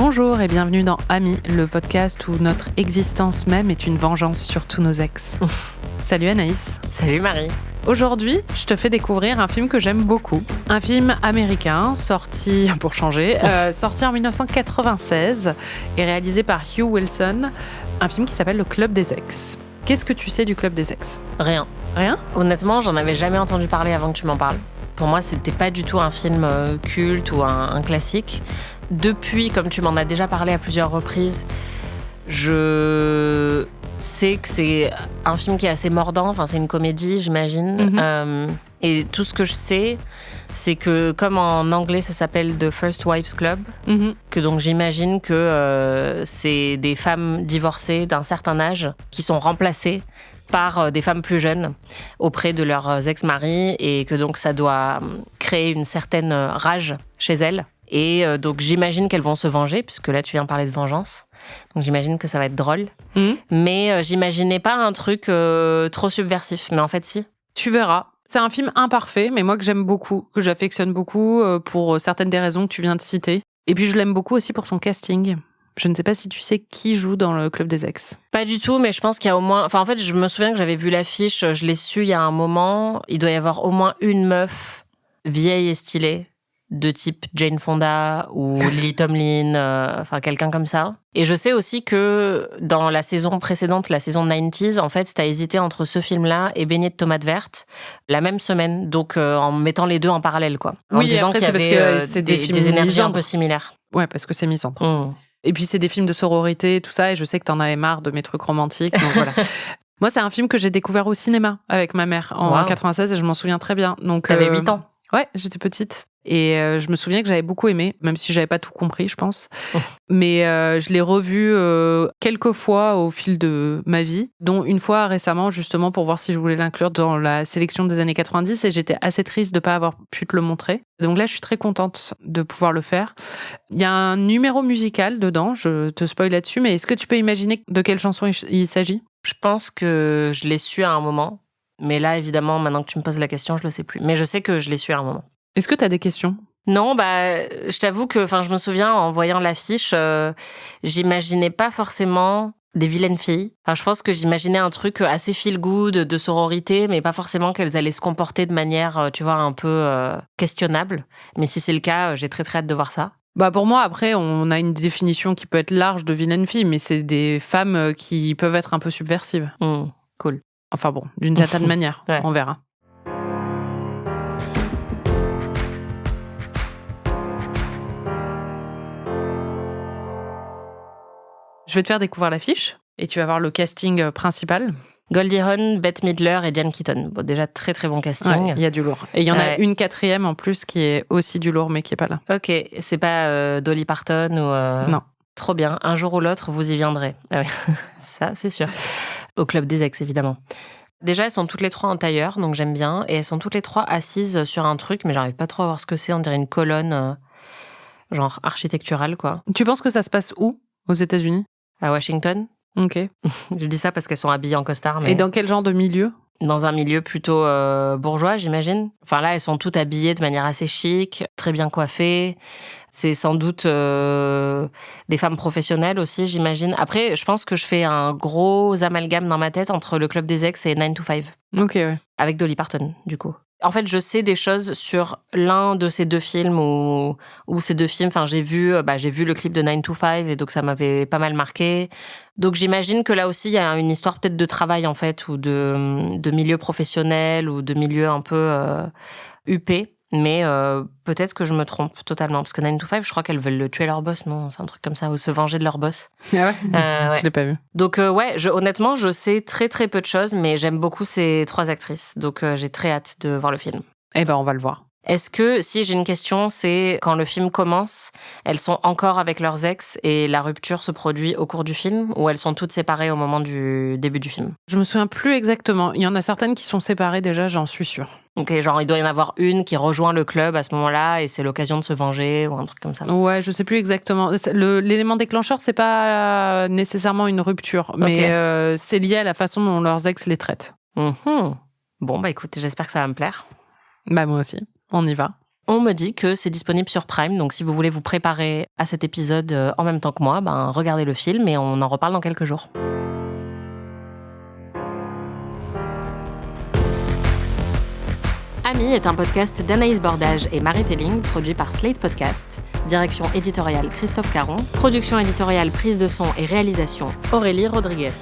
Bonjour et bienvenue dans Amis, le podcast où notre existence même est une vengeance sur tous nos ex. Salut Anaïs. Salut Marie. Aujourd'hui, je te fais découvrir un film que j'aime beaucoup. Un film américain, sorti en 1996 et réalisé par Hugh Wilson. Un film qui s'appelle Le Club des Ex. Qu'est-ce que tu sais du Club des Ex ? Rien. Rien ? Honnêtement, j'en avais jamais entendu parler avant que tu m'en parles. Pour moi, c'était pas du tout un film culte ou un classique. Depuis, comme tu m'en as déjà parlé à plusieurs reprises, je sais que c'est un film qui est assez mordant. Enfin, c'est une comédie, j'imagine. Et tout ce que je sais, c'est que comme en anglais, ça s'appelle The First Wives Club, que donc j'imagine que c'est des femmes divorcées d'un certain âge qui sont remplacées par des femmes plus jeunes auprès de leurs ex-maris et que donc ça doit créer une certaine rage chez elles. Et donc j'imagine qu'elles vont se venger, puisque là tu viens parler de vengeance. Donc j'imagine que ça va être drôle. Mais j'imaginais pas un truc trop subversif. Mais en fait, si. Tu verras. C'est un film imparfait, mais moi que j'aime beaucoup, que j'affectionne beaucoup pour certaines des raisons que tu viens de citer. Et puis je l'aime beaucoup aussi pour son casting. Je ne sais pas si tu sais qui joue dans le Club des Ex. Pas du tout, mais je pense qu'il y a au moins... Enfin, en fait, je me souviens que j'avais vu l'affiche, je l'ai su il y a un moment. Il doit y avoir au moins une meuf vieille et stylée, de type Jane Fonda ou Lily Tomlin, enfin quelqu'un comme ça. Et je sais aussi que dans la saison précédente, la saison 90s, en fait, t'as hésité entre ce film-là et Beignets de tomates vertes la même semaine, donc en mettant les deux en parallèle, quoi. En disant qu'il y avait c'est des énergies un peu similaires. Ouais, parce que c'est misandre. Et puis c'est des films de sororité et tout ça, et je sais que t'en avais marre de mes trucs romantiques, donc voilà. Moi, c'est un film que j'ai découvert au cinéma avec ma mère en 96 et je m'en souviens très bien. Donc, t'avais 8 ans. Ouais, j'étais petite. Et je me souviens que j'avais beaucoup aimé, même si j'avais pas tout compris, je pense. Mais je l'ai revu quelques fois au fil de ma vie, dont une fois récemment, justement, pour voir si je voulais l'inclure dans la sélection des années 90. Et j'étais assez triste de pas avoir pu te le montrer. Donc là, je suis très contente de pouvoir le faire. Il y a un numéro musical dedans, je te spoil là-dessus, mais est-ce que tu peux imaginer de quelle chanson il s'agit ? Je pense que je l'ai su à un moment. Mais là, évidemment, maintenant que tu me poses la question, je le sais plus. Mais je sais que je l'ai su à un moment. Est-ce que tu as des questions ? Non, je t'avoue que, je me souviens, en voyant l'affiche, j'imaginais pas forcément des vilaines filles. Enfin, je pense que j'imaginais un truc assez feel-good, de sororité, mais pas forcément qu'elles allaient se comporter de manière, tu vois, un peu questionnable. Mais si c'est le cas, j'ai très très hâte de voir ça. Pour moi, après, on a une définition qui peut être large de vilaine fille, mais c'est des femmes qui peuvent être un peu subversives. Cool. Enfin bon, d'une certaine manière, ouais. On verra. Je vais te faire découvrir l'affiche et tu vas voir le casting principal. Goldie Hawn, Bette Midler et Diane Keaton. Bon, déjà, très très bon casting. Il y a du lourd. Et il y en a une quatrième en plus qui est aussi du lourd mais qui est pas là. Ok, c'est pas Dolly Parton ou... Non. Trop bien. Un jour ou l'autre, vous y viendrez. Ah oui, ça, c'est sûr. Au Club des Ex, évidemment. Déjà, elles sont toutes les trois en tailleur, donc j'aime bien. Et elles sont toutes les trois assises sur un truc, mais j'arrive pas trop à voir ce que c'est. On dirait une colonne, genre architecturale, quoi. Tu penses que ça se passe où ? Aux États-Unis ? À Washington. Ok. Je dis ça parce qu'elles sont habillées en costard. Mais... Et dans quel genre de milieu ? Dans un milieu plutôt bourgeois, j'imagine. Enfin là, elles sont toutes habillées de manière assez chic, très bien coiffées. C'est sans doute des femmes professionnelles aussi, j'imagine. Après, je pense que je fais un gros amalgame dans ma tête entre le Club des Ex et 9 to 5. Ok, ouais. Avec Dolly Parton, du coup. En fait, je sais des choses sur l'un de ces deux films ou ces deux films. Enfin, j'ai vu le clip de 9 to 5 et donc ça m'avait pas mal marqué. Donc j'imagine que là aussi, il y a une histoire peut-être de travail, en fait, ou de milieu professionnel ou de milieu un peu huppé. Mais peut-être que je me trompe totalement. Parce que 9 to 5, je crois qu'elles veulent tuer leur boss, non ? C'est un truc comme ça, ou se venger de leur boss. Ah ouais, Je l'ai pas vu. Donc honnêtement, je sais très très peu de choses, mais j'aime beaucoup ces trois actrices. Donc j'ai très hâte de voir le film. On va le voir. Est-ce que, si j'ai une question, c'est quand le film commence, elles sont encore avec leurs ex et la rupture se produit au cours du film, ou elles sont toutes séparées au moment du début du film ? Je me souviens plus exactement. Il y en a certaines qui sont séparées déjà, j'en suis sûre. Ok, genre il doit y en avoir une qui rejoint le club à ce moment-là et c'est l'occasion de se venger ou un truc comme ça. Ouais, je sais plus exactement. L'élément déclencheur, c'est pas nécessairement une rupture, mais c'est lié à la façon dont leurs ex les traitent. Bon, écoute, j'espère que ça va me plaire. Moi aussi. On y va. On me dit que c'est disponible sur Prime, donc si vous voulez vous préparer à cet épisode en même temps que moi, regardez le film et on en reparle dans quelques jours. Amis est un podcast d'Anaïs Bordage et Marie Telling, produit par Slate Podcast. Direction éditoriale Christophe Caron. Production éditoriale, prise de son et réalisation Aurélie Rodriguez.